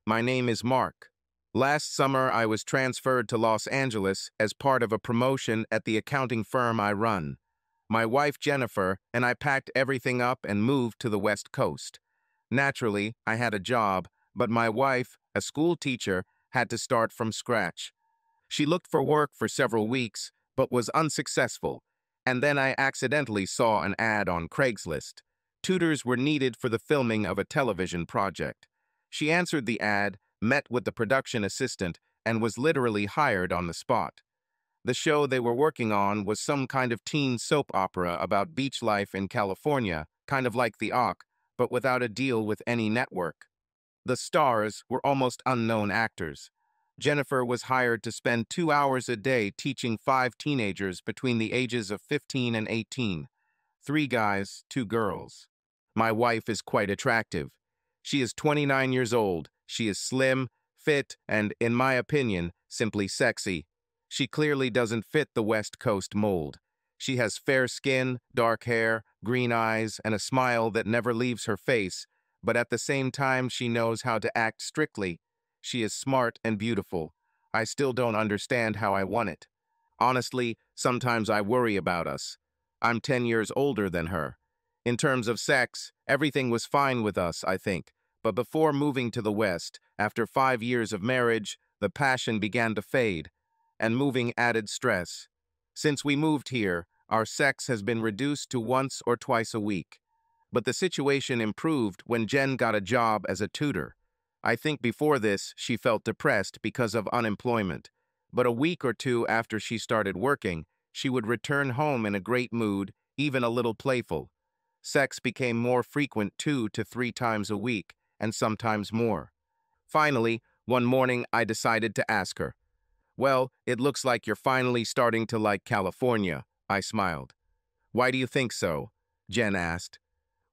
My name is Mark. Last summer, I was transferred to Los Angeles as part of a promotion at the accounting firm I run. My wife, Jennifer, and I packed everything up and moved to the West Coast. Naturally, I had a job, but my wife, a school teacher, had to start from scratch. She looked for work for several weeks, but was unsuccessful. And then I accidentally saw an ad on Craigslist. Tutors were needed for the filming of a television project. She answered the ad, met with the production assistant, and was literally hired on the spot. The show they were working on was some kind of teen soap opera about beach life in California, kind of like The Ock, but without a deal with any network. The stars were almost unknown actors. Jennifer was hired to spend 2 hours a day teaching 5 teenagers between the ages of 15 and 18. 3 guys, 2 girls. My wife is quite attractive. She is 29 years old. She is slim, fit, and, in my opinion, simply sexy. She clearly doesn't fit the West Coast mold. She has fair skin, dark hair, green eyes, and a smile that never leaves her face, but at the same time she knows how to act strictly. She is smart and beautiful. I still don't understand how I won it. Honestly, sometimes I worry about us. I'm 10 years older than her. In terms of sex, everything was fine with us, I think. But before moving to the West, after 5 years of marriage, the passion began to fade, and moving added stress. Since we moved here, our sex has been reduced to once or twice a week. But the situation improved when Jen got a job as a tutor. I think before this, she felt depressed because of unemployment. But a week or two after she started working, she would return home in a great mood, even a little playful. Sex became more frequent 2 to 3 times a week, and sometimes more. Finally, one morning I decided to ask her. "Well, it looks like you're finally starting to like California," I smiled. "Why do you think so?" Jen asked.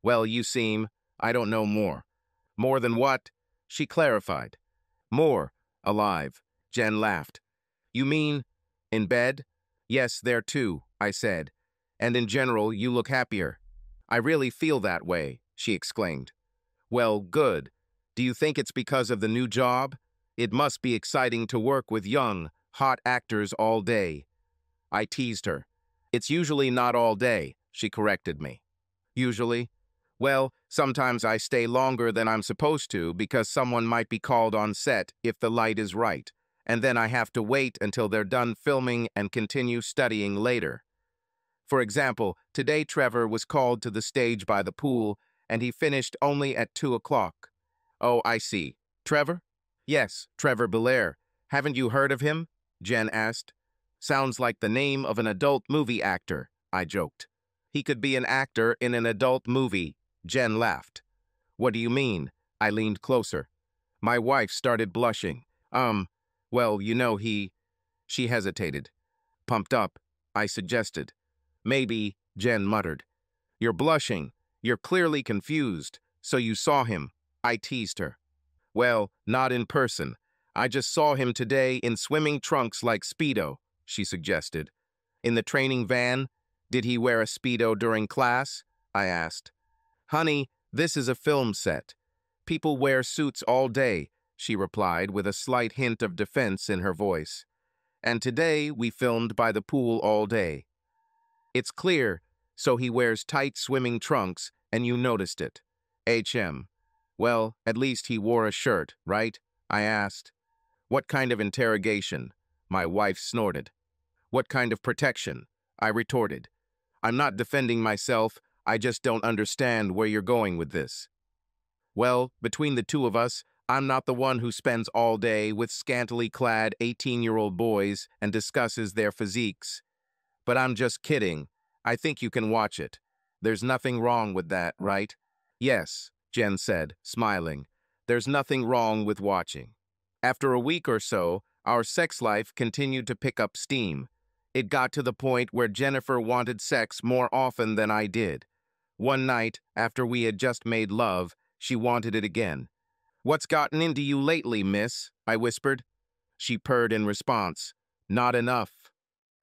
"Well, you seem, I don't know more." "More than what?" She clarified. "More alive." Jen laughed. "You mean in bed?" "Yes, there too," I said. "And in general, you look happier." "I really feel that way," she exclaimed. "Well, good. Do you think it's because of the new job? It must be exciting to work with young, hot actors all day." I teased her. "It's usually not all day," she corrected me. "Usually?" "Well, sometimes I stay longer than I'm supposed to because someone might be called on set if the light is right, and then I have to wait until they're done filming and continue studying later. For example, today Trevor was called to the stage by the pool, and he finished only at 2 o'clock. "Oh, I see. Trevor?" "Yes, Trevor Belair. Haven't you heard of him?" Jen asked. "Sounds like the name of an adult movie actor," I joked. "He could be an actor in an adult movie." Jen laughed. "What do you mean?" I leaned closer. My wife started blushing. Well, you know She hesitated. "Pumped up," I suggested. "Maybe," Jen muttered. "You're blushing. You're clearly confused. So you saw him." I teased her. "Well, not in person. I just saw him today in swimming trunks like Speedo," she suggested. "In the training van? Did he wear a Speedo during class?" I asked. "Honey, this is a film set. People wear suits all day," she replied with a slight hint of defense in her voice. "And today we filmed by the pool all day." "It's clear, so he wears tight swimming trunks, and you noticed it." "HM. Well, at least he wore a shirt, right?" I asked. "What kind of interrogation?" My wife snorted. "What kind of protection?" I retorted. "I'm not defending myself, I just don't understand where you're going with this." "Well, between the two of us, I'm not the one who spends all day with scantily clad 18-year-old boys and discusses their physiques. But I'm just kidding. I think you can watch it. There's nothing wrong with that, right?" "Yes," Jen said, smiling. "There's nothing wrong with watching." After a week or so, our sex life continued to pick up steam. It got to the point where Jennifer wanted sex more often than I did. One night, after we had just made love, she wanted it again. "What's gotten into you lately, miss?" I whispered. She purred in response. "Not enough."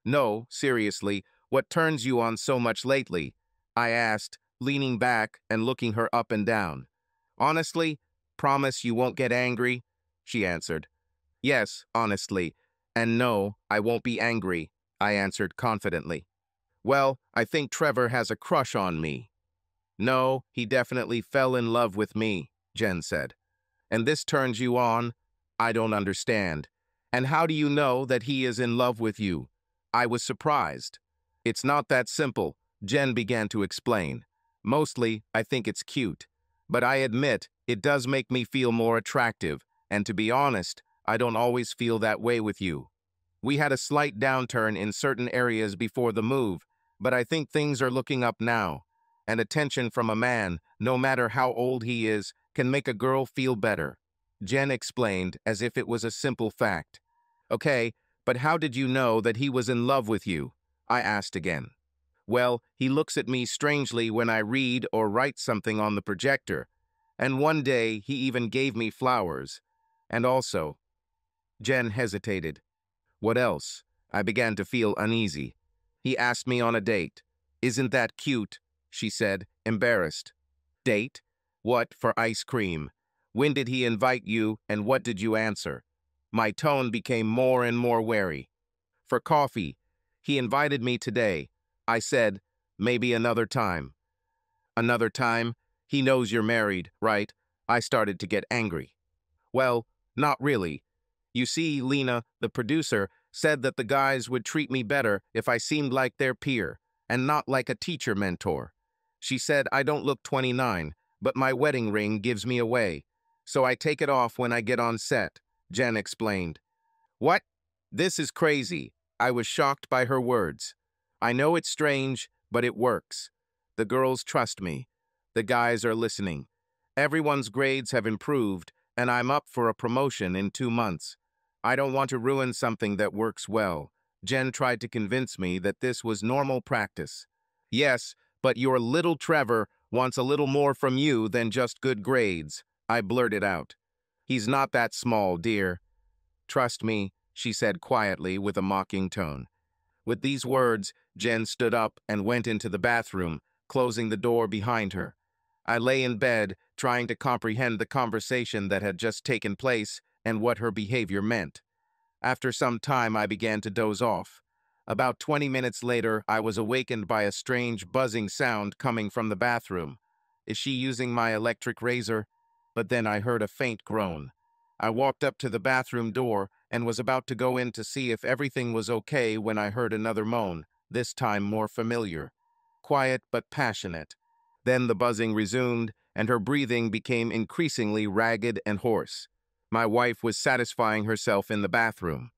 "No, seriously, what turns you on so much lately?" I asked, leaning back and looking her up and down. "Honestly, promise you won't get angry?" she answered. Yes, honestly. And no, I won't be angry, I answered confidently. Well, I think Trevor has a crush on me. No, he definitely fell in love with me, Jen said. And this turns you on? I don't understand. And how do you know that he is in love with you? I was surprised. It's not that simple, Jen began to explain. Mostly, I think it's cute. But I admit, it does make me feel more attractive, and to be honest, I don't always feel that way with you. We had a slight downturn in certain areas before the move, but I think things are looking up now. And attention from a man, no matter how old he is, can make a girl feel better. Jen explained as if it was a simple fact. Okay, but how did you know that he was in love with you? I asked again. Well, he looks at me strangely when I read or write something on the projector. And one day, he even gave me flowers. And also, Jen hesitated. What else? I began to feel uneasy. He asked me on a date. Isn't that cute? She said, embarrassed. Date? What, for ice cream? When did he invite you, and what did you answer? My tone became more and more wary. For coffee. He invited me today. I said, maybe another time. Another time? He knows you're married, right? I started to get angry. Well, not really. You see, Lena, the producer, said that the guys would treat me better if I seemed like their peer, and not like a teacher mentor. She said I don't look 29, but my wedding ring gives me away. So I take it off when I get on set, Jen explained. What? This is crazy. I was shocked by her words. I know it's strange, but it works. The girls trust me. The guys are listening. Everyone's grades have improved, and I'm up for a promotion in 2 months. I don't want to ruin something that works well. Jen tried to convince me that this was normal practice. Yes, but your little Trevor wants a little more from you than just good grades, I blurted out. He's not that small, dear. Trust me, she said quietly with a mocking tone. With these words, Jen stood up and went into the bathroom, closing the door behind her. I lay in bed, trying to comprehend the conversation that had just taken place and what her behavior meant. After some time, I began to doze off. About 20 minutes later, I was awakened by a strange buzzing sound coming from the bathroom. Is she using my electric razor? But then I heard a faint groan. I walked up to the bathroom door and was about to go in to see if everything was okay when I heard another moan, this time more familiar. Quiet but passionate. Then the buzzing resumed, and her breathing became increasingly ragged and hoarse. My wife was satisfying herself in the bathroom.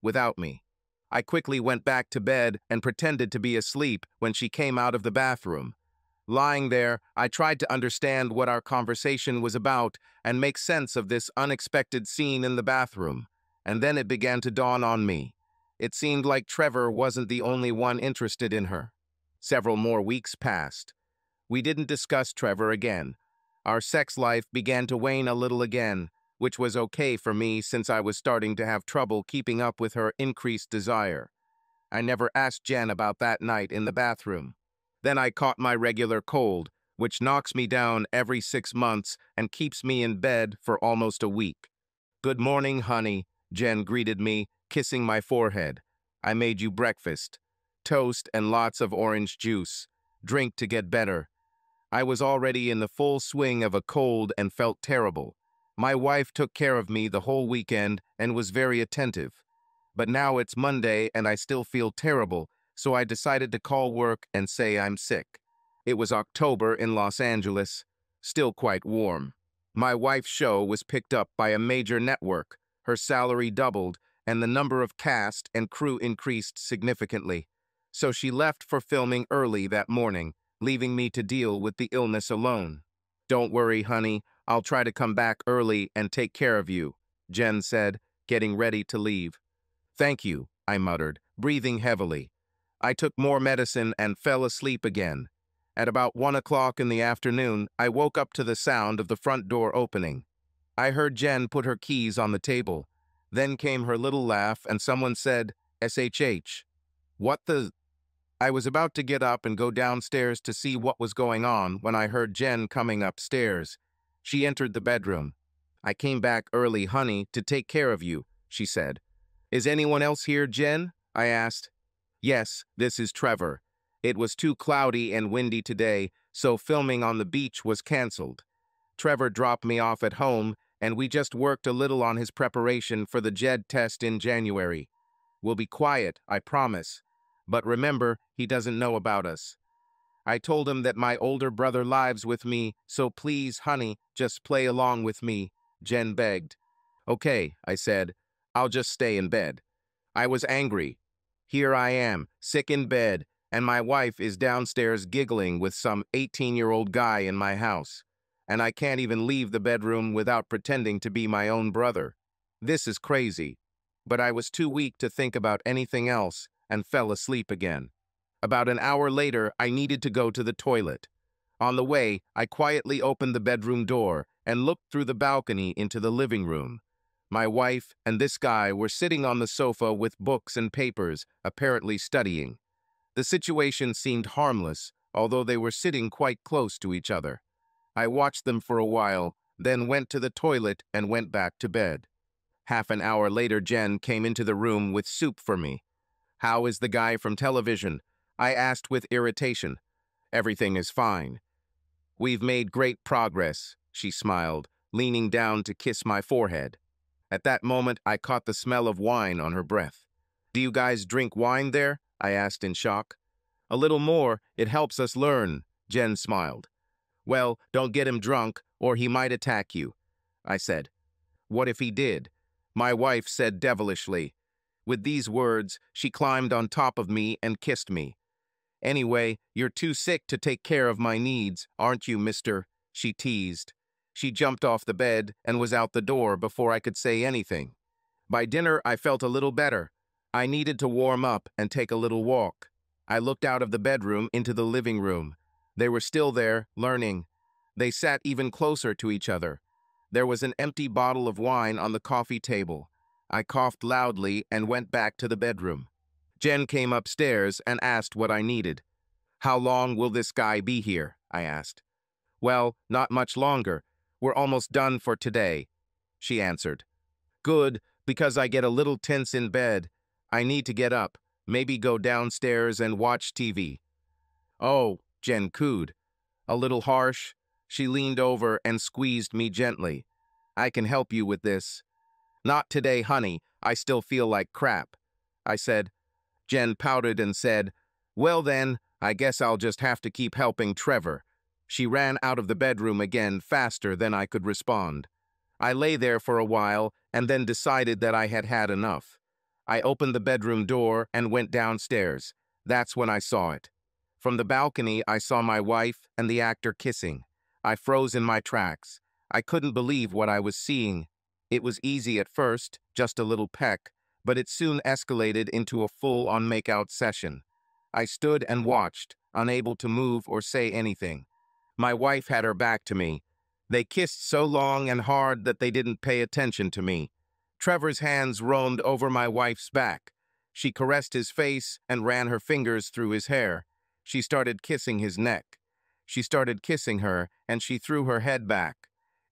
Without me. I quickly went back to bed and pretended to be asleep when she came out of the bathroom. Lying there, I tried to understand what our conversation was about and make sense of this unexpected scene in the bathroom. And then it began to dawn on me. It seemed like Trevor wasn't the only one interested in her. Several more weeks passed. We didn't discuss Trevor again. Our sex life began to wane a little again, which was okay for me since I was starting to have trouble keeping up with her increased desire. I never asked Jen about that night in the bathroom. Then I caught my regular cold, which knocks me down every 6 months and keeps me in bed for almost a week. Good morning, honey, Jen greeted me, kissing my forehead. I made you breakfast. Toast and lots of orange juice. Drink to get better. I was already in the full swing of a cold and felt terrible. My wife took care of me the whole weekend and was very attentive. But now it's Monday and I still feel terrible, so I decided to call work and say I'm sick. It was October in Los Angeles, still quite warm. My wife's show was picked up by a major network. Her salary doubled, and the number of cast and crew increased significantly. So she left for filming early that morning, leaving me to deal with the illness alone. Don't worry, honey, I'll try to come back early and take care of you, Jen said, getting ready to leave. Thank you, I muttered, breathing heavily. I took more medicine and fell asleep again. At about 1 o'clock in the afternoon, I woke up to the sound of the front door opening. I heard Jen put her keys on the table. Then came her little laugh and someone said, SHH. What the... I was about to get up and go downstairs to see what was going on when I heard Jen coming upstairs. She entered the bedroom. I came back early, honey, to take care of you, she said. Is anyone else here, Jen? I asked. Yes, this is Trevor. It was too cloudy and windy today, so filming on the beach was canceled. Trevor dropped me off at home, and we just worked a little on his preparation for the JED test in January. We'll be quiet, I promise. But remember, he doesn't know about us. I told him that my older brother lives with me, so please, honey, just play along with me, Jen begged. Okay, I said. I'll just stay in bed. I was angry. Here I am, sick in bed, and my wife is downstairs giggling with some 18-year-old guy in my house. And I can't even leave the bedroom without pretending to be my own brother. This is crazy. But I was too weak to think about anything else and fell asleep again. About an hour later, I needed to go to the toilet. On the way, I quietly opened the bedroom door and looked through the balcony into the living room. My wife and this guy were sitting on the sofa with books and papers, apparently studying. The situation seemed harmless, although they were sitting quite close to each other. I watched them for a while, then went to the toilet and went back to bed. Half an hour later, Jen came into the room with soup for me. How is the guy from television? I asked with irritation. Everything is fine. We've made great progress, she smiled, leaning down to kiss my forehead. At that moment, I caught the smell of wine on her breath. Do you guys drink wine there? I asked in shock. A little more, it helps us learn, Jen smiled. Well, don't get him drunk, or he might attack you, I said. What if he did? My wife said devilishly. With these words, she climbed on top of me and kissed me. Anyway, you're too sick to take care of my needs, aren't you, mister? She teased. She jumped off the bed and was out the door before I could say anything. By dinner, I felt a little better. I needed to warm up and take a little walk. I looked out of the bedroom into the living room. They were still there, learning. They sat even closer to each other. There was an empty bottle of wine on the coffee table. I coughed loudly and went back to the bedroom. Jen came upstairs and asked what I needed. How long will this guy be here? I asked. Well, not much longer. We're almost done for today, she answered. Good, because I get a little tense in bed. I need to get up, maybe go downstairs and watch TV. Oh, Jen cooed. A little harsh. She leaned over and squeezed me gently. I can help you with this. Not today, honey. I still feel like crap, I said. Jen pouted and said, Well then, I guess I'll just have to keep helping Trevor. She ran out of the bedroom again faster than I could respond. I lay there for a while and then decided that I had had enough. I opened the bedroom door and went downstairs. That's when I saw it. From the balcony, I saw my wife and the actor kissing. I froze in my tracks. I couldn't believe what I was seeing. It was easy at first, just a little peck, but it soon escalated into a full-on make-out session. I stood and watched, unable to move or say anything. My wife had her back to me. They kissed so long and hard that they didn't pay attention to me. Trevor's hands roamed over my wife's back. She caressed his face and ran her fingers through his hair. She started kissing his neck. She started kissing her, and she threw her head back.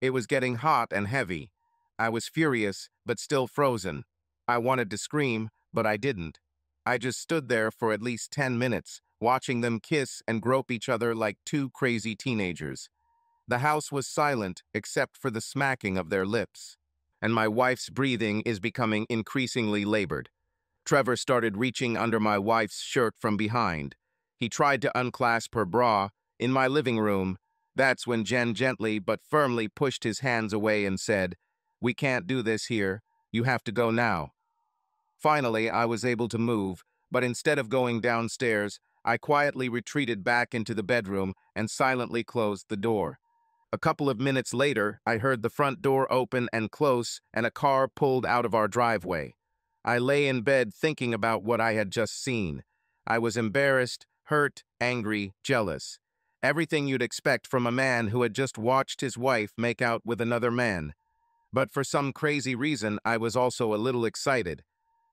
It was getting hot and heavy. I was furious, but still frozen. I wanted to scream, but I didn't. I just stood there for at least 10 minutes, watching them kiss and grope each other like two crazy teenagers. The house was silent except for the smacking of their lips. And my wife's breathing is becoming increasingly labored. Trevor started reaching under my wife's shirt from behind. He tried to unclasp her bra. In my living room, that's when Jen gently but firmly pushed his hands away and said, We can't do this here. You have to go now. Finally, I was able to move, but instead of going downstairs, I quietly retreated back into the bedroom and silently closed the door. A couple of minutes later, I heard the front door open and close, and a car pulled out of our driveway. I lay in bed thinking about what I had just seen. I was embarrassed, hurt, angry, jealous. Everything you'd expect from a man who had just watched his wife make out with another man. But for some crazy reason, I was also a little excited.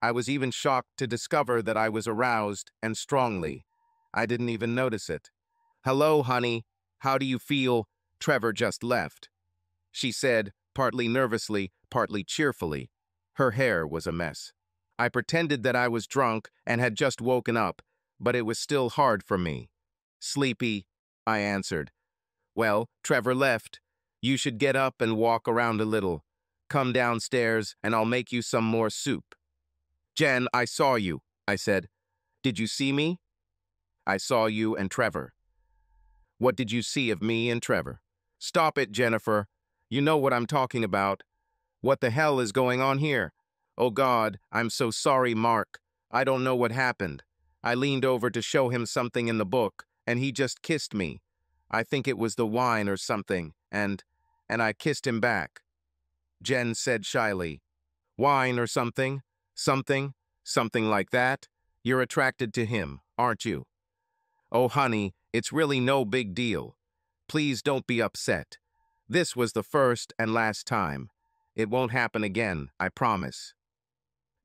I was even shocked to discover that I was aroused, and strongly. I didn't even notice it. Hello, honey. How do you feel? Trevor just left. She said, partly nervously, partly cheerfully. Her hair was a mess. I pretended that I was drunk and had just woken up, but it was still hard for me. Sleepy, I answered. Well, Trevor left. You should get up and walk around a little. Come downstairs and I'll make you some more soup. Jen, I saw you, I said. Did you see me? I saw you and Trevor. What did you see of me and Trevor? Stop it, Jennifer. You know what I'm talking about. What the hell is going on here? Oh God, I'm so sorry, Mark. I don't know what happened. I leaned over to show him something in the book, and he just kissed me. I think it was the wine or something, and I kissed him back. Jen said shyly, wine or something? Something like that? You're attracted to him, aren't you? Oh, honey, it's really no big deal. Please don't be upset. This was the first and last time. It won't happen again, I promise.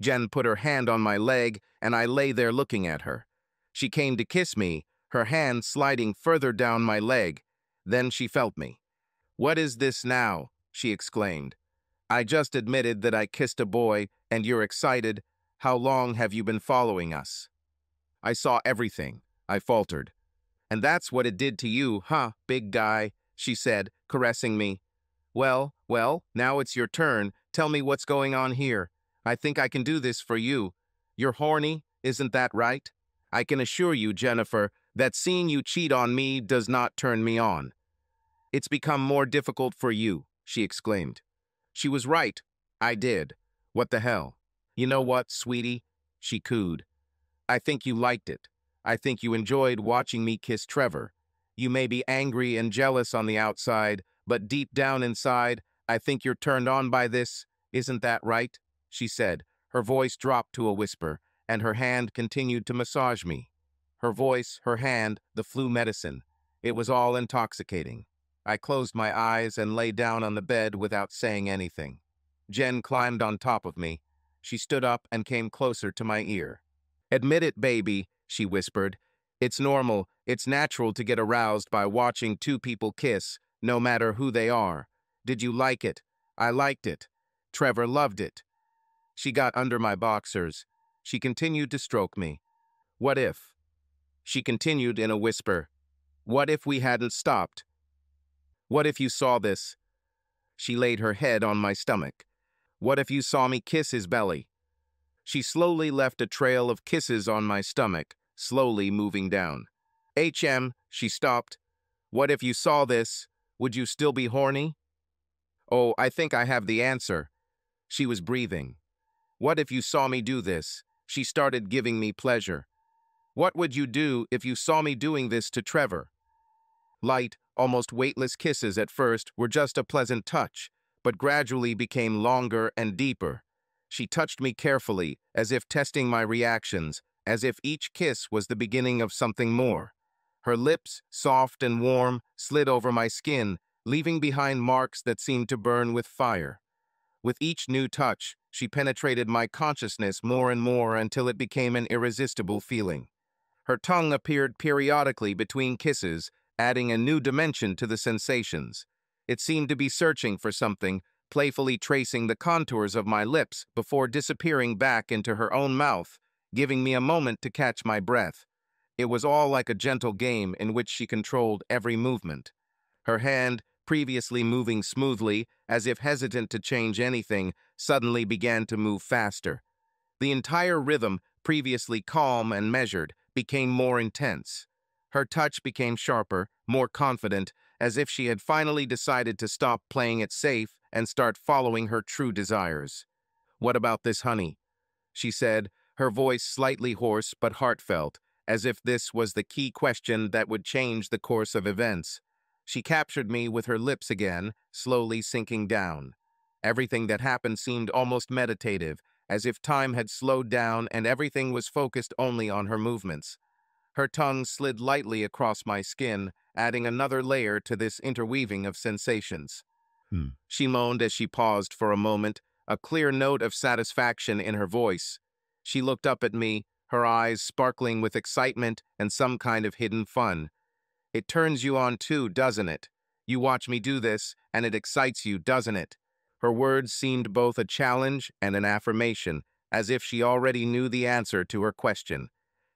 Jen put her hand on my leg, and I lay there looking at her. She came to kiss me, her hand sliding further down my leg. Then she felt me. What is this now? She exclaimed. I just admitted that I kissed a boy, and you're excited. How long have you been following us? I saw everything, I faltered. And that's what it did to you, huh, big guy? She said, caressing me. Well, now it's your turn. Tell me what's going on here. I think I can do this for you. You're horny, isn't that right? I can assure you, Jennifer, that seeing you cheat on me does not turn me on. It's become more difficult for you, she exclaimed. She was right. I did. What the hell? You know what, sweetie? She cooed. I think you liked it. I think you enjoyed watching me kiss Trevor. You may be angry and jealous on the outside, but deep down inside, I think you're turned on by this. Isn't that right? She said. Her voice dropped to a whisper, and her hand continued to massage me. Her voice, her hand, the flu medicine. It was all intoxicating. I closed my eyes and lay down on the bed without saying anything. Jen climbed on top of me. She stood up and came closer to my ear. Admit it, baby, she whispered. It's normal, it's natural to get aroused by watching two people kiss, no matter who they are. Did you like it? I liked it. Trevor loved it. She got under my boxers. She continued to stroke me. What if? She continued in a whisper. What if we hadn't stopped? What if you saw this? She laid her head on my stomach. What if you saw me kiss his belly? She slowly left a trail of kisses on my stomach, slowly moving down. She stopped. What if you saw this? Would you still be horny? Oh, I think I have the answer. She was breathing. What if you saw me do this? She started giving me pleasure. What would you do if you saw me doing this to Trevor? Light, almost weightless kisses at first were just a pleasant touch, but gradually became longer and deeper. She touched me carefully, as if testing my reactions, as if each kiss was the beginning of something more. Her lips, soft and warm, slid over my skin, leaving behind marks that seemed to burn with fire. With each new touch, she penetrated my consciousness more and more until it became an irresistible feeling. Her tongue appeared periodically between kisses, adding a new dimension to the sensations. It seemed to be searching for something, playfully tracing the contours of my lips before disappearing back into her own mouth, giving me a moment to catch my breath. It was all like a gentle game in which she controlled every movement. Her hand, previously moving smoothly, as if hesitant to change anything, suddenly began to move faster. The entire rhythm, previously calm and measured, became more intense. Her touch became sharper, more confident, as if she had finally decided to stop playing it safe and start following her true desires. What about this, honey? She said, her voice slightly hoarse but heartfelt, as if this was the key question that would change the course of events. She captured me with her lips again, slowly sinking down. Everything that happened seemed almost meditative, as if time had slowed down and everything was focused only on her movements. Her tongue slid lightly across my skin, adding another layer to this interweaving of sensations. She moaned as she paused for a moment, a clear note of satisfaction in her voice. She looked up at me, her eyes sparkling with excitement and some kind of hidden fun. It turns you on too, doesn't it? You watch me do this, and it excites you, doesn't it? Her words seemed both a challenge and an affirmation, as if she already knew the answer to her question.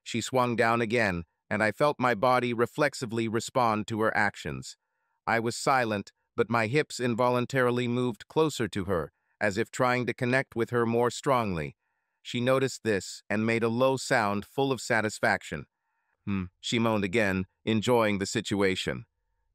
She swung down again, and I felt my body reflexively respond to her actions. I was silent, but my hips involuntarily moved closer to her, as if trying to connect with her more strongly. She noticed this and made a low sound full of satisfaction. She moaned again, enjoying the situation.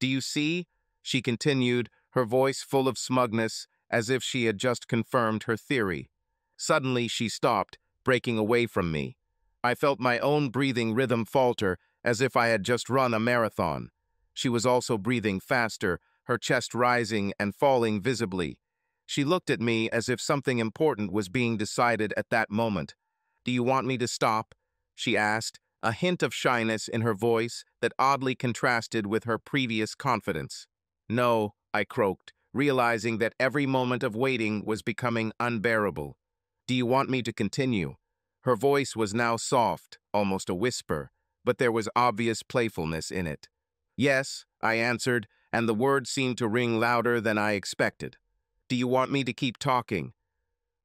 Do you see? She continued, her voice full of smugness, as if she had just confirmed her theory. Suddenly she stopped, breaking away from me. I felt my own breathing rhythm falter, as if I had just run a marathon. She was also breathing faster, her chest rising and falling visibly. She looked at me as if something important was being decided at that moment. Do you want me to stop? She asked, a hint of shyness in her voice that oddly contrasted with her previous confidence. No, I croaked, realizing that every moment of waiting was becoming unbearable. Do you want me to continue? Her voice was now soft, almost a whisper, but there was obvious playfulness in it. Yes, I answered, and the words seemed to ring louder than I expected. Do you want me to keep talking?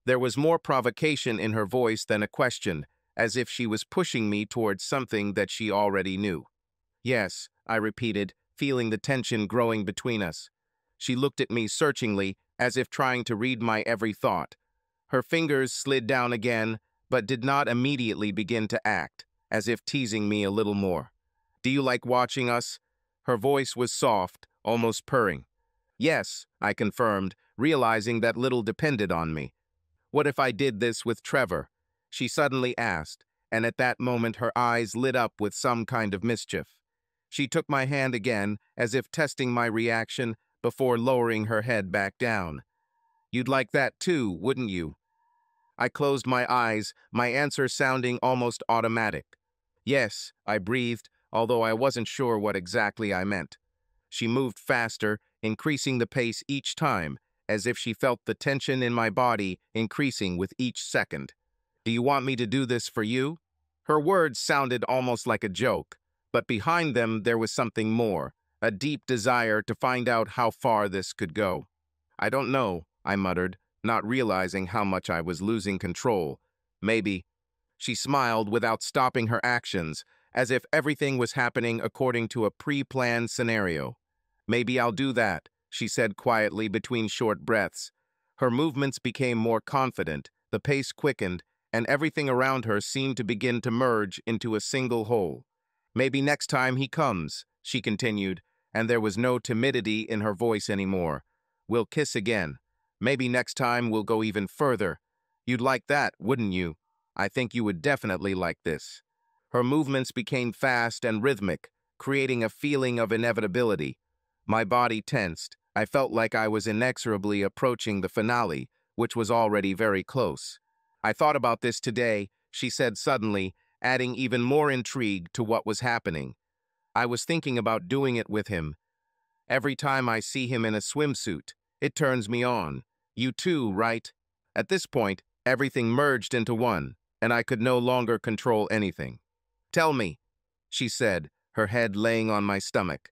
There was more provocation in her voice than a question, as if she was pushing me towards something that she already knew. Yes, I repeated, feeling the tension growing between us. She looked at me searchingly, as if trying to read my every thought. Her fingers slid down again, but did not immediately begin to act, as if teasing me a little more. Do you like watching us? Her voice was soft, almost purring. Yes, I confirmed, realizing that little depended on me. What if I did this with Trevor? She suddenly asked, and at that moment her eyes lit up with some kind of mischief. She took my hand again, as if testing my reaction, before lowering her head back down. You'd like that too, wouldn't you? I closed my eyes, my answer sounding almost automatic. Yes, I breathed, although I wasn't sure what exactly I meant. She moved faster, increasing the pace each time, as if she felt the tension in my body increasing with each second. Do you want me to do this for you? Her words sounded almost like a joke, but behind them there was something more, a deep desire to find out how far this could go. I don't know, I muttered, not realizing how much I was losing control. Maybe. She smiled without stopping her actions, as if everything was happening according to a pre-planned scenario. Maybe I'll do that, she said quietly between short breaths. Her movements became more confident, the pace quickened, and everything around her seemed to begin to merge into a single whole. Maybe next time he comes, she continued, and there was no timidity in her voice anymore. We'll kiss again. Maybe next time we'll go even further. You'd like that, wouldn't you? I think you would definitely like this. Her movements became fast and rhythmic, creating a feeling of inevitability. My body tensed. I felt like I was inexorably approaching the finale, which was already very close. I thought about this today, she said suddenly, adding even more intrigue to what was happening. I was thinking about doing it with him. Every time I see him in a swimsuit, it turns me on. You too, right? At this point, everything merged into one, and I could no longer control anything. Tell me, she said, her head laying on my stomach.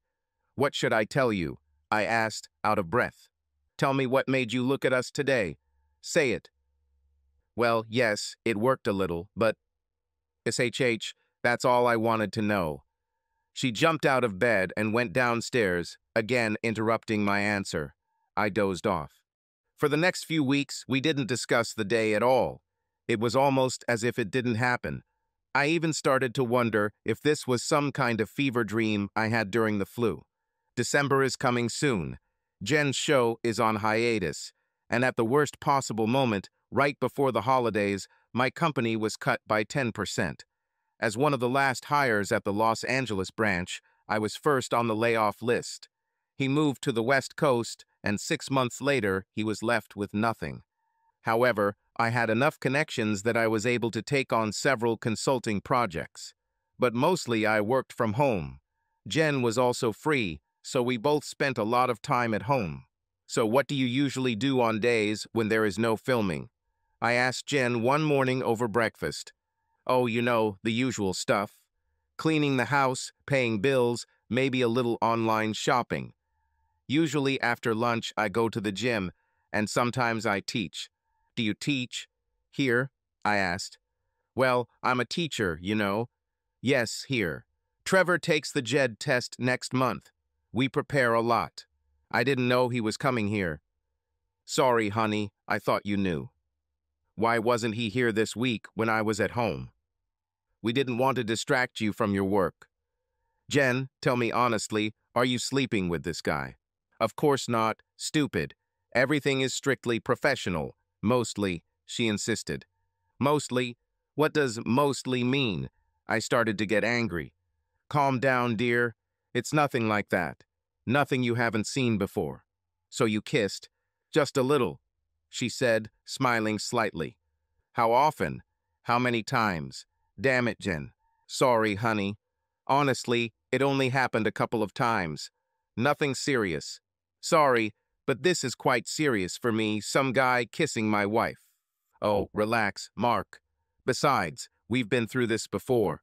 What should I tell you? I asked, out of breath. Tell me what made you look at us today. Say it. Well, yes, it worked a little, but... SHH, that's all I wanted to know. She jumped out of bed and went downstairs, again interrupting my answer. I dozed off. For the next few weeks, we didn't discuss the day at all. It was almost as if it didn't happen. I even started to wonder if this was some kind of fever dream I had during the flu. December is coming soon. Jen's show is on hiatus, and at the worst possible moment, right before the holidays, my company was cut by 10%. As one of the last hires at the Los Angeles branch, I was first on the layoff list. He moved to the West Coast, and 6 months later, he was left with nothing. However, I had enough connections that I was able to take on several consulting projects. But mostly I worked from home. Jen was also free, so we both spent a lot of time at home. So what do you usually do on days when there is no filming? I asked Jen one morning over breakfast. Oh, you know, the usual stuff. Cleaning the house, paying bills, maybe a little online shopping. Usually after lunch I go to the gym, and sometimes I teach. Do you teach? Here? I asked. Well, I'm a teacher, you know. Yes, here. Trevor takes the JED test next month. We prepare a lot. I didn't know he was coming here. Sorry, honey, I thought you knew. Why wasn't he here this week when I was at home? We didn't want to distract you from your work. Jen, tell me honestly, are you sleeping with this guy? Of course not, stupid. Everything is strictly professional. Mostly, she insisted. Mostly? What does mostly mean? I started to get angry. Calm down, dear. It's nothing like that. Nothing you haven't seen before. So you kissed? Just a little, she said, smiling slightly. How often? How many times? Damn it, Jen. Sorry, honey. Honestly, it only happened a couple of times. Nothing serious. Sorry, but this is quite serious for me, some guy kissing my wife. Oh, relax, Mark. Besides, we've been through this before.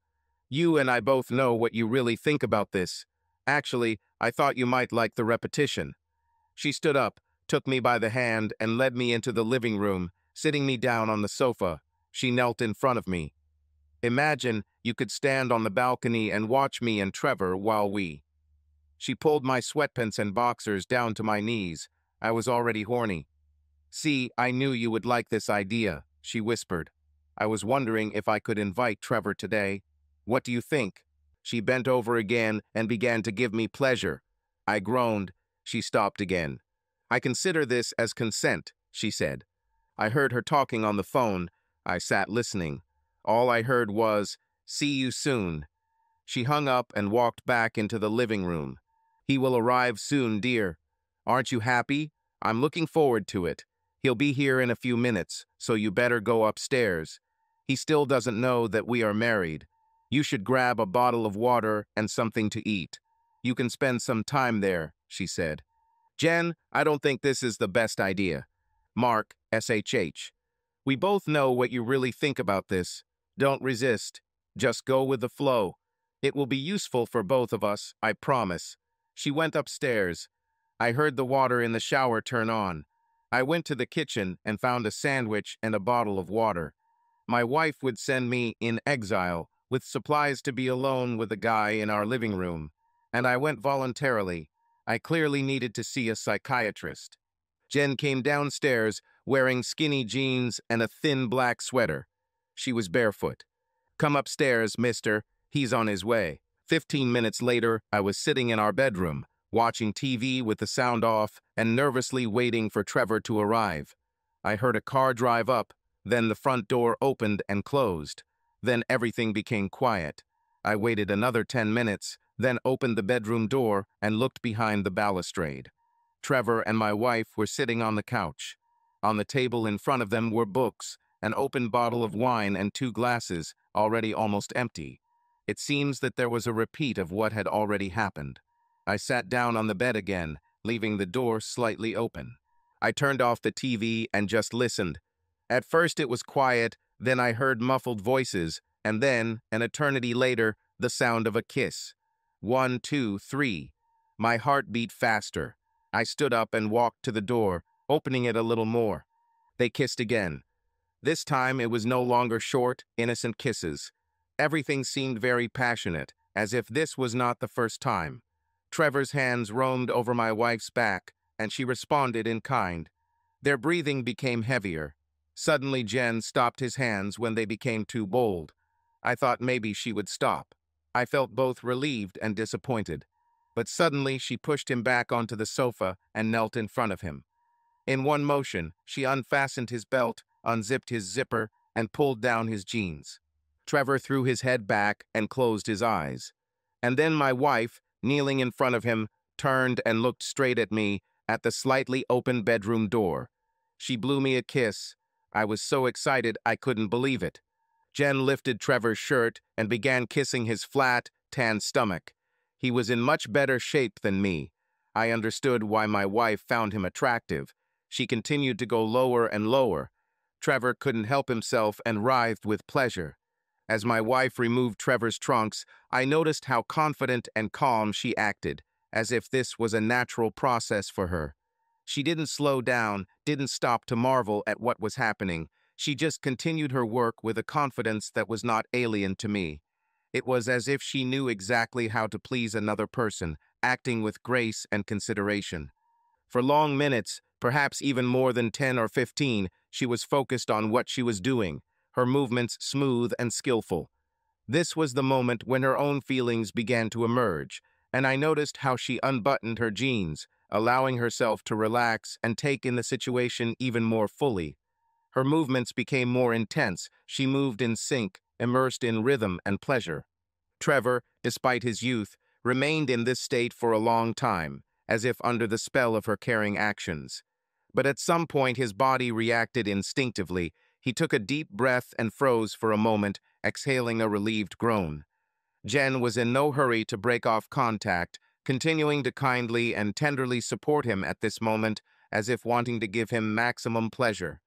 You and I both know what you really think about this. Actually, I thought you might like the repetition. She stood up, took me by the hand, and led me into the living room, sitting me down on the sofa. She knelt in front of me. Imagine you could stand on the balcony and watch me and Trevor while we... She pulled my sweatpants and boxers down to my knees. I was already horny. See, I knew you would like this idea, she whispered. I was wondering if I could invite Trevor today. What do you think? She bent over again and began to give me pleasure. I groaned. She stopped again. I consider this as consent, she said. I heard her talking on the phone. I sat listening. All I heard was, "See you soon." She hung up and walked back into the living room. He will arrive soon, dear. Aren't you happy? I'm looking forward to it. He'll be here in a few minutes, so you better go upstairs. He still doesn't know that we are married. You should grab a bottle of water and something to eat. You can spend some time there, she said. Jen, I don't think this is the best idea. Mark, SHH. We both know what you really think about this. Don't resist. Just go with the flow. It will be useful for both of us, I promise. She went upstairs. I heard the water in the shower turn on. I went to the kitchen and found a sandwich and a bottle of water. My wife would send me in exile with supplies to be alone with a guy in our living room, and I went voluntarily. I clearly needed to see a psychiatrist. Jen came downstairs wearing skinny jeans and a thin black sweater. She was barefoot. Come upstairs, mister. He's on his way. 15 minutes later, I was sitting in our bedroom, watching TV with the sound off and nervously waiting for Trevor to arrive. I heard a car drive up, then the front door opened and closed. Then everything became quiet. I waited another 10 minutes, then opened the bedroom door and looked behind the balustrade. Trevor and my wife were sitting on the couch. On the table in front of them were books, an open bottle of wine and 2 glasses, already almost empty. It seems that there was a repeat of what had already happened. I sat down on the bed again, leaving the door slightly open. I turned off the TV and just listened. At first it was quiet, then I heard muffled voices, and then, an eternity later, the sound of a kiss. 1, 2, 3. My heart beat faster. I stood up and walked to the door, opening it a little more. They kissed again. This time it was no longer short, innocent kisses. Everything seemed very passionate, as if this was not the first time. Trevor's hands roamed over my wife's back, and she responded in kind. Their breathing became heavier. Suddenly Jen stopped his hands when they became too bold. I thought maybe she would stop. I felt both relieved and disappointed. But suddenly she pushed him back onto the sofa and knelt in front of him. In one motion, she unfastened his belt, unzipped his zipper, and pulled down his jeans. Trevor threw his head back and closed his eyes. And then my wife, kneeling in front of him, turned and looked straight at me at the slightly open bedroom door. She blew me a kiss. I was so excited I couldn't believe it. Jen lifted Trevor's shirt and began kissing his flat, tan stomach. He was in much better shape than me. I understood why my wife found him attractive. She continued to go lower and lower. Trevor couldn't help himself and writhed with pleasure. As my wife removed Trevor's trunks, I noticed how confident and calm she acted, as if this was a natural process for her. She didn't slow down, didn't stop to marvel at what was happening. She just continued her work with a confidence that was not alien to me. It was as if she knew exactly how to please another person, acting with grace and consideration. For long minutes, perhaps even more than 10 or 15, she was focused on what she was doing, her movements smooth and skillful. This was the moment when her own feelings began to emerge, and I noticed how she unbuttoned her jeans, allowing herself to relax and take in the situation even more fully. Her movements became more intense. She moved in sync, immersed in rhythm and pleasure. Trevor, despite his youth, remained in this state for a long time, as if under the spell of her caring actions. But at some point his body reacted instinctively. He took a deep breath and froze for a moment, exhaling a relieved groan. Jen was in no hurry to break off contact, continuing to kindly and tenderly support him at this moment, as if wanting to give him maximum pleasure.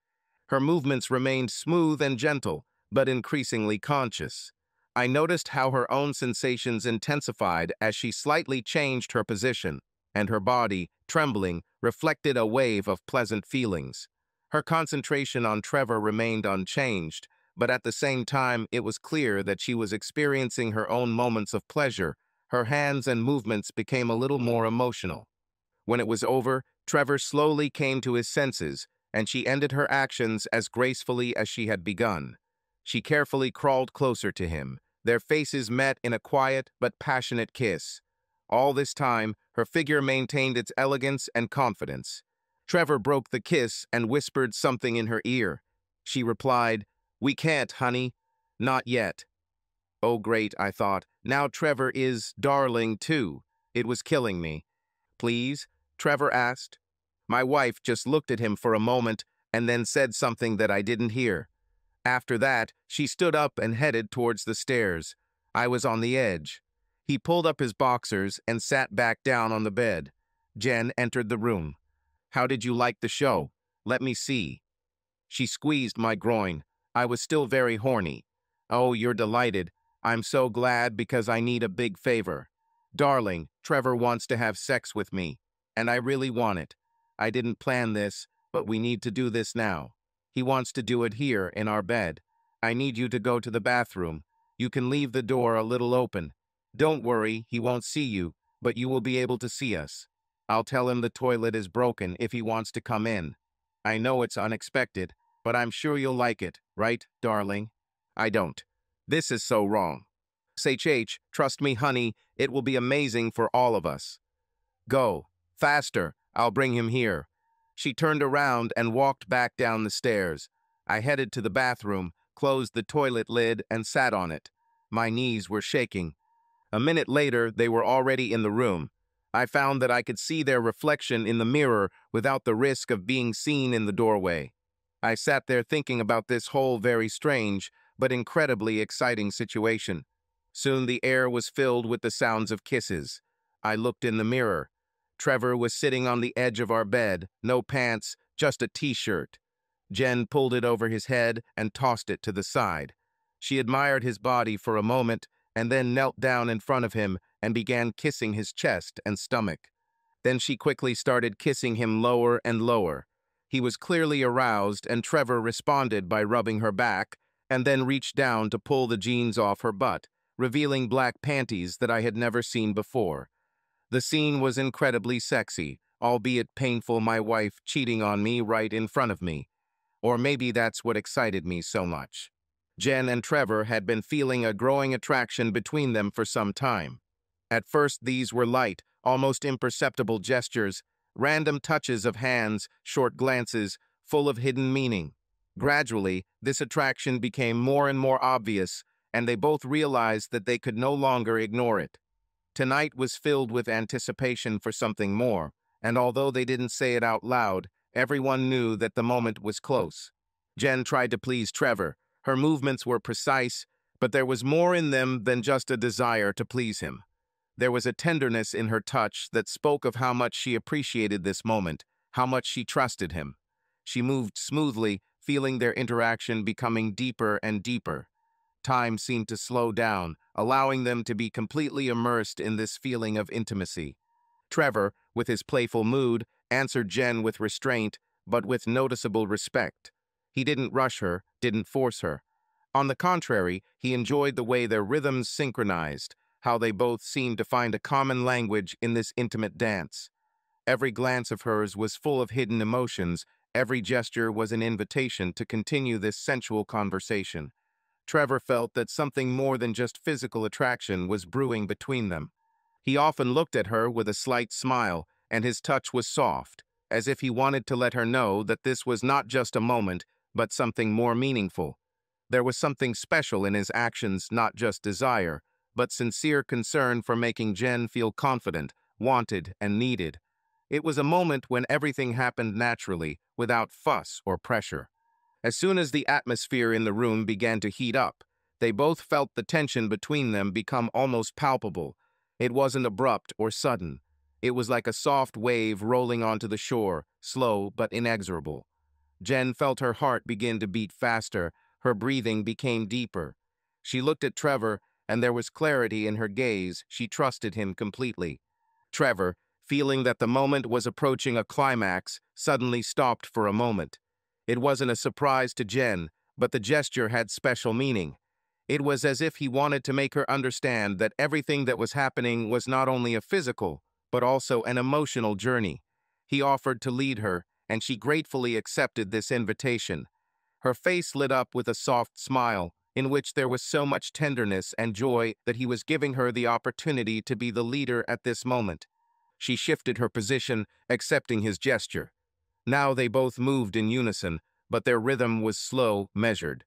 Her movements remained smooth and gentle, but increasingly conscious. I noticed how her own sensations intensified as she slightly changed her position, and her body, trembling, reflected a wave of pleasant feelings. Her concentration on Trevor remained unchanged, but at the same time it was clear that she was experiencing her own moments of pleasure. Her hands and movements became a little more emotional. When it was over, Trevor slowly came to his senses, and she ended her actions as gracefully as she had begun. She carefully crawled closer to him. Their faces met in a quiet but passionate kiss. All this time, her figure maintained its elegance and confidence. Trevor broke the kiss and whispered something in her ear. She replied, "We can't, honey. Not yet." Oh, great, I thought. Now Trevor is darling, too. It was killing me. "Please?" Trevor asked. My wife just looked at him for a moment and then said something that I didn't hear. After that, she stood up and headed towards the stairs. I was on the edge. He pulled up his boxers and sat back down on the bed. Jen entered the room. "How did you like the show? Let me see." She squeezed my groin. I was still very horny. "Oh, you're delighted. I'm so glad because I need a big favor. Darling, Trevor wants to have sex with me, and I really want it. I didn't plan this, but we need to do this now. He wants to do it here in our bed. I need you to go to the bathroom. You can leave the door a little open. Don't worry, he won't see you, but you will be able to see us. I'll tell him the toilet is broken if he wants to come in. I know it's unexpected, but I'm sure you'll like it, right, darling?" I don't. This is so wrong. "SHH, trust me, honey, it will be amazing for all of us." "Go. Faster. I'll bring him here." She turned around and walked back down the stairs. I headed to the bathroom, closed the toilet lid, and sat on it. My knees were shaking. A minute later, they were already in the room. I found that I could see their reflection in the mirror without the risk of being seen in the doorway. I sat there thinking about this whole very strange, but incredibly exciting situation. Soon the air was filled with the sounds of kisses. I looked in the mirror. Trevor was sitting on the edge of our bed, no pants, just a t-shirt. Jen pulled it over his head and tossed it to the side. She admired his body for a moment and then knelt down in front of him and began kissing his chest and stomach. Then she quickly started kissing him lower and lower. He was clearly aroused, and Trevor responded by rubbing her back and then reached down to pull the jeans off her butt, revealing black panties that I had never seen before. The scene was incredibly sexy, albeit painful, my wife cheating on me right in front of me. Or maybe that's what excited me so much. Jen and Trevor had been feeling a growing attraction between them for some time. At first, these were light, almost imperceptible gestures, random touches of hands, short glances, full of hidden meaning. Gradually, this attraction became more and more obvious, and they both realized that they could no longer ignore it. Tonight was filled with anticipation for something more, and although they didn't say it out loud, everyone knew that the moment was close. Jen tried to please Trevor. Her movements were precise, but there was more in them than just a desire to please him. There was a tenderness in her touch that spoke of how much she appreciated this moment, how much she trusted him. She moved smoothly, feeling their interaction becoming deeper and deeper. Time seemed to slow down, allowing them to be completely immersed in this feeling of intimacy. Trevor, with his playful mood, answered Jen with restraint, but with noticeable respect. He didn't rush her, didn't force her. On the contrary, he enjoyed the way their rhythms synchronized, how they both seemed to find a common language in this intimate dance. Every glance of hers was full of hidden emotions, every gesture was an invitation to continue this sensual conversation. Trevor felt that something more than just physical attraction was brewing between them. He often looked at her with a slight smile, and his touch was soft, as if he wanted to let her know that this was not just a moment, but something more meaningful. There was something special in his actions, not just desire, but sincere concern for making Jen feel confident, wanted, and needed. It was a moment when everything happened naturally, without fuss or pressure. As soon as the atmosphere in the room began to heat up, they both felt the tension between them become almost palpable. It wasn't abrupt or sudden. It was like a soft wave rolling onto the shore, slow but inexorable. Jen felt her heart begin to beat faster, her breathing became deeper. She looked at Trevor, and there was clarity in her gaze. She trusted him completely. Trevor, feeling that the moment was approaching a climax, suddenly stopped for a moment. It wasn't a surprise to Jen, but the gesture had special meaning. It was as if he wanted to make her understand that everything that was happening was not only a physical, but also an emotional journey. He offered to lead her, and she gratefully accepted this invitation. Her face lit up with a soft smile, in which there was so much tenderness and joy that he was giving her the opportunity to be the leader at this moment. She shifted her position, accepting his gesture. Now they both moved in unison, but their rhythm was slow, measured.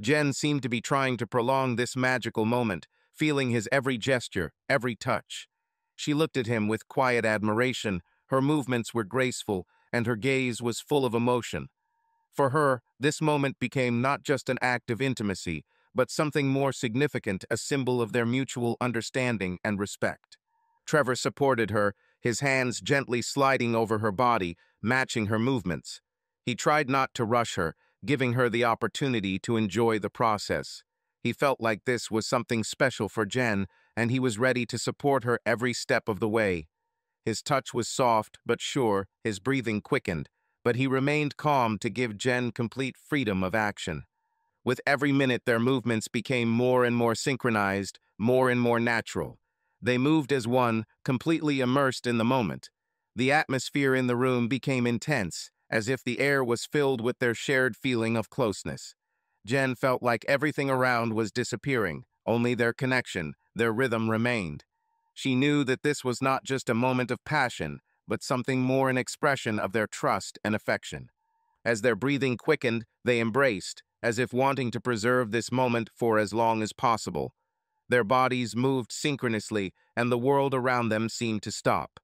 Jen seemed to be trying to prolong this magical moment, feeling his every gesture, every touch. She looked at him with quiet admiration, her movements were graceful, and her gaze was full of emotion. For her, this moment became not just an act of intimacy, but something more significant, a symbol of their mutual understanding and respect. Trevor supported her, his hands gently sliding over her body, matching her movements. He tried not to rush her, giving her the opportunity to enjoy the process. He felt like this was something special for Jen, and he was ready to support her every step of the way. His touch was soft but sure, his breathing quickened, but he remained calm to give Jen complete freedom of action. With every minute, their movements became more and more synchronized, more and more natural. They moved as one, completely immersed in the moment. The atmosphere in the room became intense, as if the air was filled with their shared feeling of closeness. Jen felt like everything around was disappearing, only their connection, their rhythm remained. She knew that this was not just a moment of passion, but something more, an expression of their trust and affection. As their breathing quickened, they embraced, as if wanting to preserve this moment for as long as possible. Their bodies moved synchronously, and the world around them seemed to stop.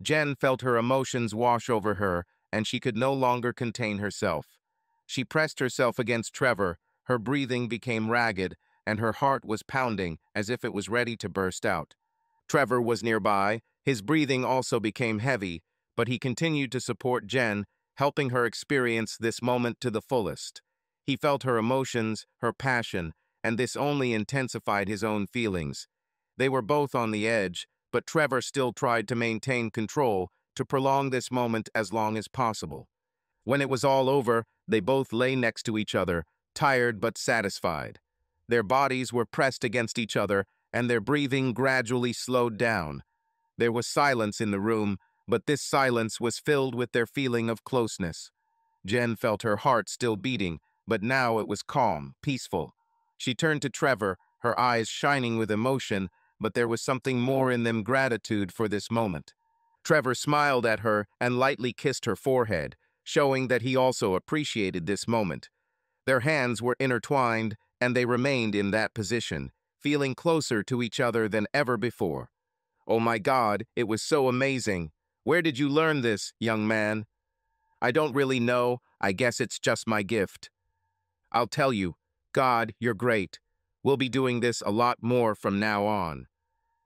Jen felt her emotions wash over her, and she could no longer contain herself. She pressed herself against Trevor, her breathing became ragged, and her heart was pounding as if it was ready to burst out. Trevor was nearby, his breathing also became heavy, but he continued to support Jen, helping her experience this moment to the fullest. He felt her emotions, her passion, and this only intensified his own feelings. They were both on the edge, but Trevor still tried to maintain control, to prolong this moment as long as possible. When it was all over, they both lay next to each other, tired but satisfied. Their bodies were pressed against each other, and their breathing gradually slowed down. There was silence in the room, but this silence was filled with their feeling of closeness. Jen felt her heart still beating, but now it was calm, peaceful. She turned to Trevor, her eyes shining with emotion, but there was something more in them, gratitude for this moment. Trevor smiled at her and lightly kissed her forehead, showing that he also appreciated this moment. Their hands were intertwined, and they remained in that position, feeling closer to each other than ever before. "Oh my God, it was so amazing. Where did you learn this, young man?" "I don't really know. I guess it's just my gift." "I'll tell you. God, you're great. We'll be doing this a lot more from now on."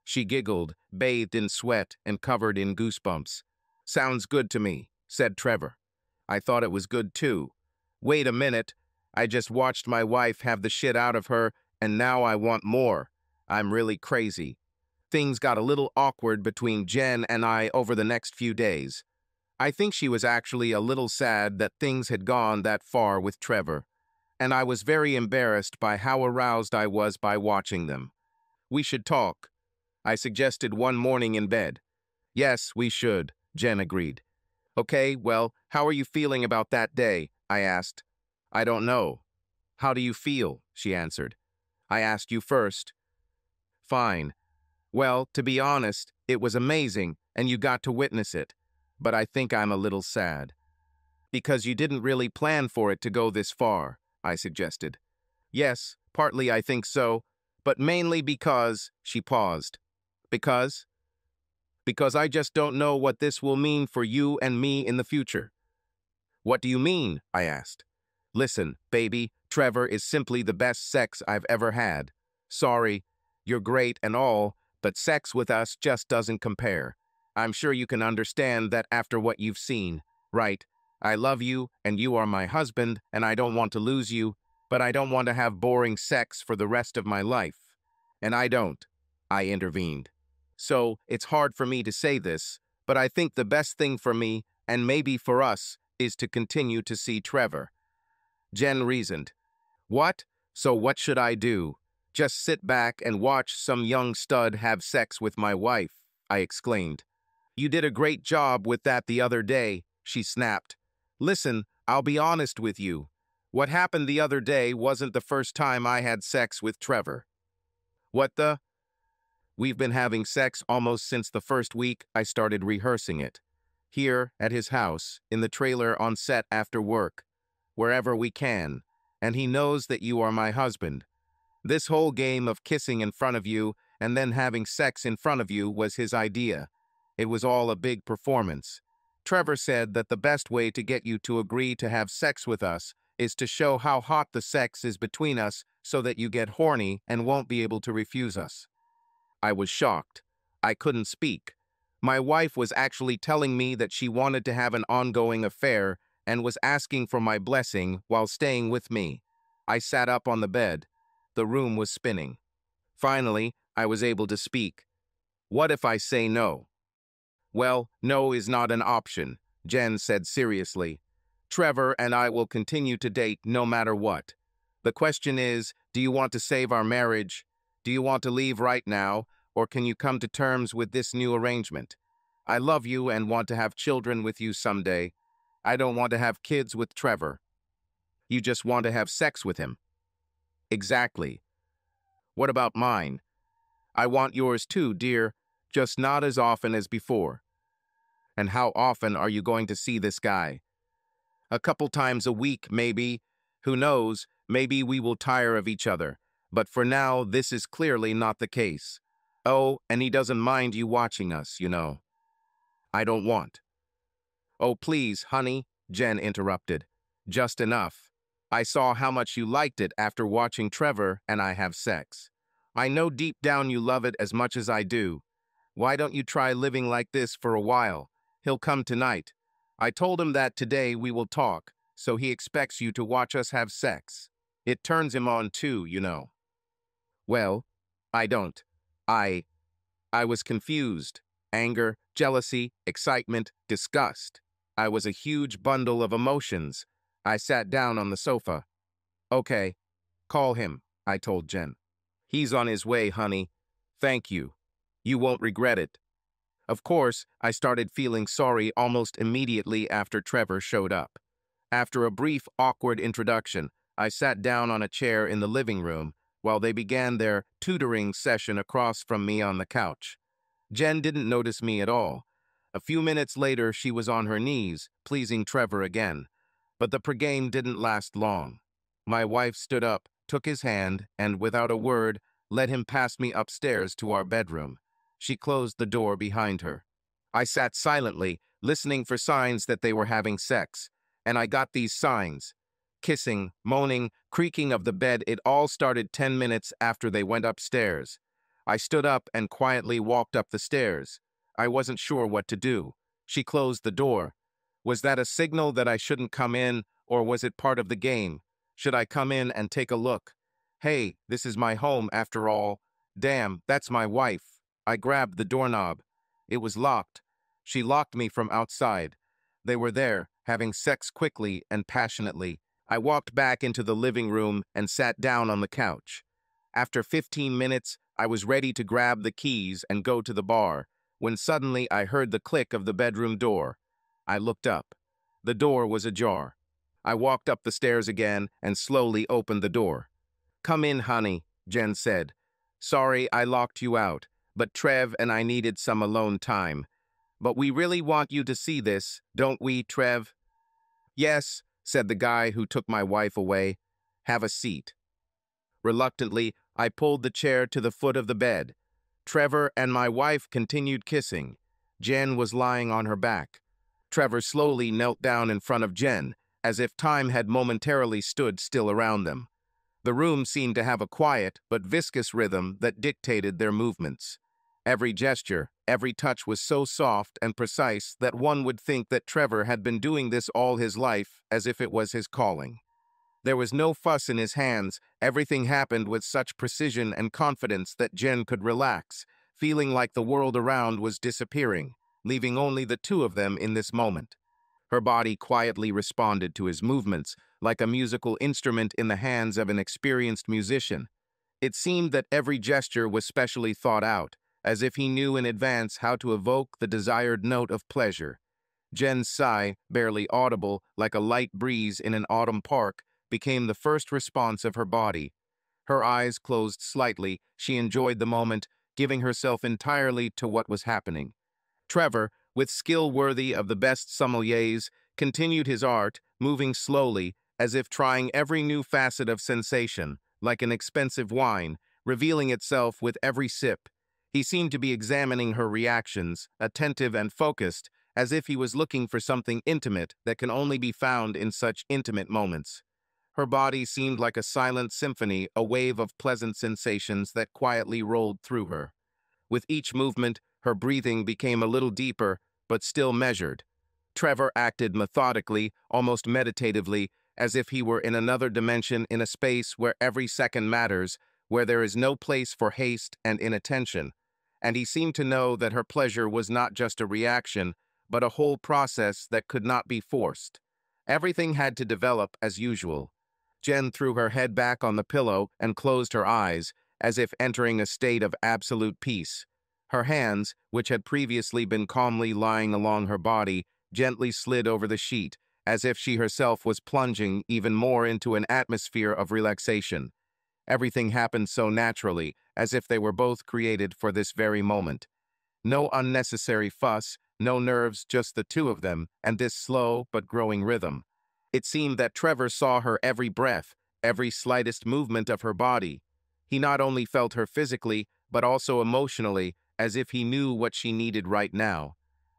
She giggled, bathed in sweat and covered in goosebumps. "Sounds good to me," said Trevor. "I thought it was good too. Wait a minute. I just watched my wife have the shit out of her, and now I want more. I'm really crazy." Things got a little awkward between Jen and I over the next few days. I think she was actually a little sad that things had gone that far with Trevor, and I was very embarrassed by how aroused I was by watching them. We should talk, I suggested one morning in bed. Yes, we should, Jen agreed. Okay, well, how are you feeling about that day? I asked. I don't know. How do you feel? She answered. I asked you first. Fine. Well, to be honest, it was amazing, and you got to witness it. But I think I'm a little sad. Because you didn't really plan for it to go this far, I suggested. Yes, partly I think so, but mainly because, she paused. Because? Because I just don't know what this will mean for you and me in the future. What do you mean? I asked. Listen, baby, Trevor is simply the best sex I've ever had. Sorry, you're great and all, but sex with us just doesn't compare. I'm sure you can understand that after what you've seen, right? I love you, and you are my husband, and I don't want to lose you, but I don't want to have boring sex for the rest of my life. And I don't, I intervened. So, it's hard for me to say this, but I think the best thing for me, and maybe for us, is to continue to see Trevor. Jen reasoned. What? So what should I do? Just sit back and watch some young stud have sex with my wife, I exclaimed. You did a great job with that the other day, she snapped. Listen, I'll be honest with you. What happened the other day wasn't the first time I had sex with Trevor. What the? We've been having sex almost since the first week I started rehearsing it. Here, at his house, in the trailer on set after work, wherever we can, and he knows that you are my husband. This whole game of kissing in front of you and then having sex in front of you was his idea. It was all a big performance. Trevor said that the best way to get you to agree to have sex with us is to show how hot the sex is between us so that you get horny and won't be able to refuse us. I was shocked. I couldn't speak. My wife was actually telling me that she wanted to have an ongoing affair and was asking for my blessing while staying with me. I sat up on the bed. The room was spinning. Finally, I was able to speak. What if I say no? Well, no is not an option, Jen said seriously. Trevor and I will continue to date no matter what. The question is, do you want to save our marriage? Do you want to leave right now, or can you come to terms with this new arrangement? I love you and want to have children with you someday. I don't want to have kids with Trevor. You just want to have sex with him. Exactly. What about mine? I want yours too, dear, just not as often as before. And how often are you going to see this guy? A couple times a week, maybe. Who knows, maybe we will tire of each other. But for now, this is clearly not the case. Oh, and he doesn't mind you watching us, you know. I don't want. Oh, please, honey, Jen interrupted. Just enough. I saw how much you liked it after watching Trevor and I have sex. I know deep down you love it as much as I do. Why don't you try living like this for a while? He'll come tonight. I told him that today we will talk, so he expects you to watch us have sex. It turns him on too, you know. Well, I don't. I was confused. Anger, jealousy, excitement, disgust. I was a huge bundle of emotions. I sat down on the sofa. Okay, call him, I told Jen. He's on his way, honey. Thank you. You won't regret it. Of course, I started feeling sorry almost immediately after Trevor showed up. After a brief, awkward introduction, I sat down on a chair in the living room while they began their tutoring session across from me on the couch. Jen didn't notice me at all. A few minutes later, she was on her knees, pleasing Trevor again. But the pregame didn't last long. My wife stood up, took his hand, and without a word, led him past me upstairs to our bedroom. She closed the door behind her. I sat silently, listening for signs that they were having sex. And I got these signs. Kissing, moaning, creaking of the bed, it all started 10 minutes after they went upstairs. I stood up and quietly walked up the stairs. I wasn't sure what to do. She closed the door. Was that a signal that I shouldn't come in, or was it part of the game? Should I come in and take a look? Hey, this is my home after all. Damn, that's my wife. I grabbed the doorknob. It was locked. She locked me from outside. They were there, having sex quickly and passionately. I walked back into the living room and sat down on the couch. After 15 minutes, I was ready to grab the keys and go to the bar, when suddenly I heard the click of the bedroom door. I looked up. The door was ajar. I walked up the stairs again and slowly opened the door. "Come in, honey," Jen said. "Sorry I locked you out, but Trev and I needed some alone time. But we really want you to see this, don't we, Trev?" "Yes," said the guy who took my wife away. "Have a seat." Reluctantly, I pulled the chair to the foot of the bed. Trevor and my wife continued kissing. Jen was lying on her back. Trevor slowly knelt down in front of Jen, as if time had momentarily stood still around them. The room seemed to have a quiet but viscous rhythm that dictated their movements. Every gesture, every touch was so soft and precise that one would think that Trevor had been doing this all his life, as if it was his calling. There was no fuss in his hands. Everything happened with such precision and confidence that Jen could relax, feeling like the world around was disappearing, leaving only the two of them in this moment. Her body quietly responded to his movements, like a musical instrument in the hands of an experienced musician. It seemed that every gesture was specially thought out, as if he knew in advance how to evoke the desired note of pleasure. Jen's sigh, barely audible, like a light breeze in an autumn park, became the first response of her body. Her eyes closed slightly. She enjoyed the moment, giving herself entirely to what was happening. Trevor, with skill worthy of the best sommeliers, continued his art, moving slowly, as if trying every new facet of sensation, like an expensive wine, revealing itself with every sip. He seemed to be examining her reactions, attentive and focused, as if he was looking for something intimate that can only be found in such intimate moments. Her body seemed like a silent symphony, a wave of pleasant sensations that quietly rolled through her. With each movement, her breathing became a little deeper, but still measured. Trevor acted methodically, almost meditatively, as if he were in another dimension, in a space where every second matters, where there is no place for haste and inattention. And he seemed to know that her pleasure was not just a reaction, but a whole process that could not be forced. Everything had to develop as usual. Jen threw her head back on the pillow and closed her eyes, as if entering a state of absolute peace. Her hands, which had previously been calmly lying along her body, gently slid over the sheet, as if she herself was plunging even more into an atmosphere of relaxation. Everything happened so naturally, as if they were both created for this very moment. No unnecessary fuss, no nerves, just the two of them, and this slow but growing rhythm. It seemed that Trevor saw her every breath, every slightest movement of her body. He not only felt her physically, but also emotionally, as if he knew what she needed right now.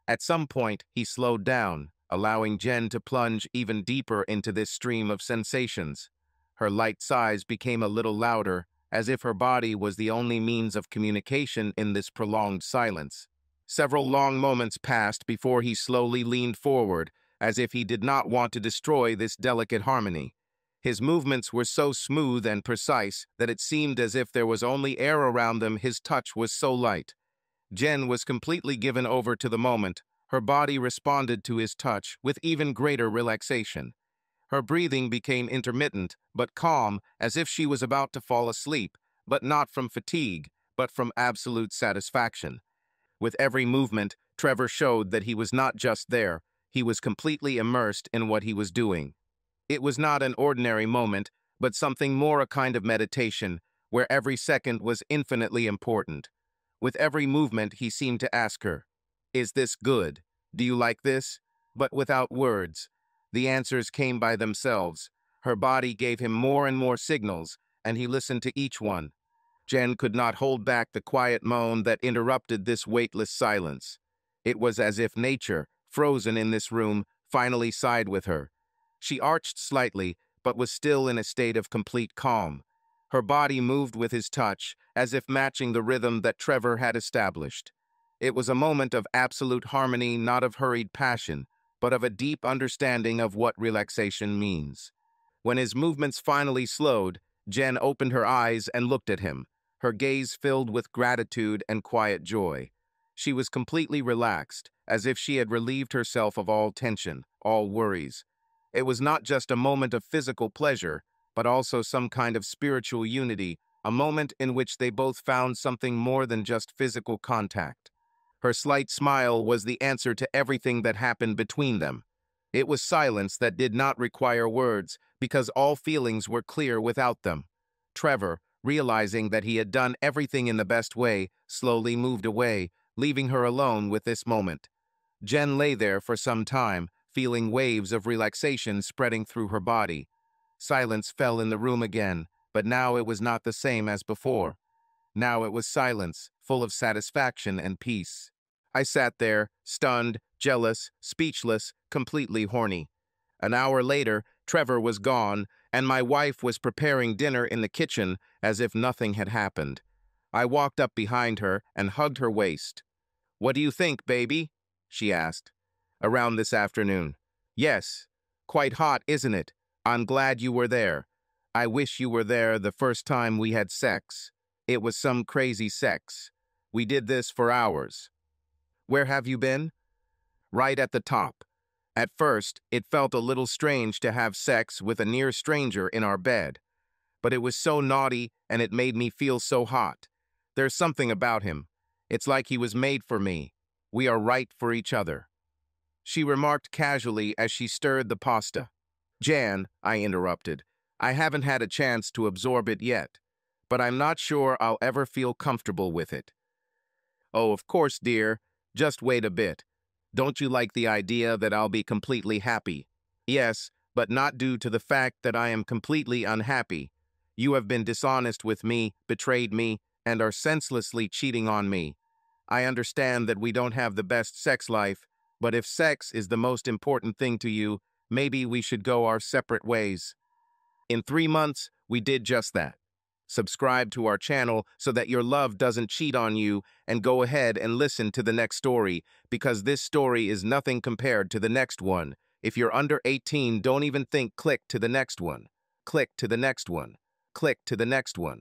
At some point, he slowed down, allowing Jen to plunge even deeper into this stream of sensations. Her light sighs became a little louder, as if her body was the only means of communication in this prolonged silence. Several long moments passed before he slowly leaned forward, as if he did not want to destroy this delicate harmony. His movements were so smooth and precise that it seemed as if there was only air around them. His touch was so light. Jen was completely given over to the moment. Her body responded to his touch with even greater relaxation. Her breathing became intermittent, but calm, as if she was about to fall asleep, but not from fatigue, but from absolute satisfaction. With every movement, Trevor showed that he was not just there. He was completely immersed in what he was doing. It was not an ordinary moment, but something more, a kind of meditation, where every second was infinitely important. With every movement, he seemed to ask her, "Is this good? Do you like this?" But without words. The answers came by themselves. Her body gave him more and more signals, and he listened to each one. Jen could not hold back the quiet moan that interrupted this weightless silence. It was as if nature, frozen in this room, finally sighed with her. She arched slightly, but was still in a state of complete calm. Her body moved with his touch, as if matching the rhythm that Trevor had established. It was a moment of absolute harmony, not of hurried passion, but of a deep understanding of what relaxation means. When his movements finally slowed, Jen opened her eyes and looked at him, her gaze filled with gratitude and quiet joy. She was completely relaxed, as if she had relieved herself of all tension, all worries. It was not just a moment of physical pleasure, but also some kind of spiritual unity, a moment in which they both found something more than just physical contact. Her slight smile was the answer to everything that happened between them. It was silence that did not require words, because all feelings were clear without them. Trevor, realizing that he had done everything in the best way, slowly moved away, leaving her alone with this moment. Jen lay there for some time, feeling waves of relaxation spreading through her body. Silence fell in the room again, but now it was not the same as before. Now it was silence, full of satisfaction and peace. I sat there, stunned, jealous, speechless, completely horny. An hour later, Trevor was gone, and my wife was preparing dinner in the kitchen as if nothing had happened. I walked up behind her and hugged her waist. "What do you think, baby?" she asked. "Around this afternoon." "Yes. Quite hot, isn't it? I'm glad you were there. I wish you were there the first time we had sex. It was some crazy sex. We did this for hours." "Where have you been?" "Right at the top. At first, it felt a little strange to have sex with a near stranger in our bed. But it was so naughty and it made me feel so hot. There's something about him. It's like he was made for me. We are right for each other," she remarked casually as she stirred the pasta. "Jan," I interrupted, "I haven't had a chance to absorb it yet, but I'm not sure I'll ever feel comfortable with it." "Oh, of course, dear. Just wait a bit. Don't you like the idea that I'll be completely happy?" "Yes, but not due to the fact that I am completely unhappy. You have been dishonest with me, betrayed me, and are senselessly cheating on me. I understand that we don't have the best sex life, but if sex is the most important thing to you, maybe we should go our separate ways." In 3 months, we did just that. Subscribe to our channel so that your love doesn't cheat on you, and go ahead and listen to the next story, because this story is nothing compared to the next one. If you're under 18, don't even think click to the next one. Click to the next one. Click to the next one.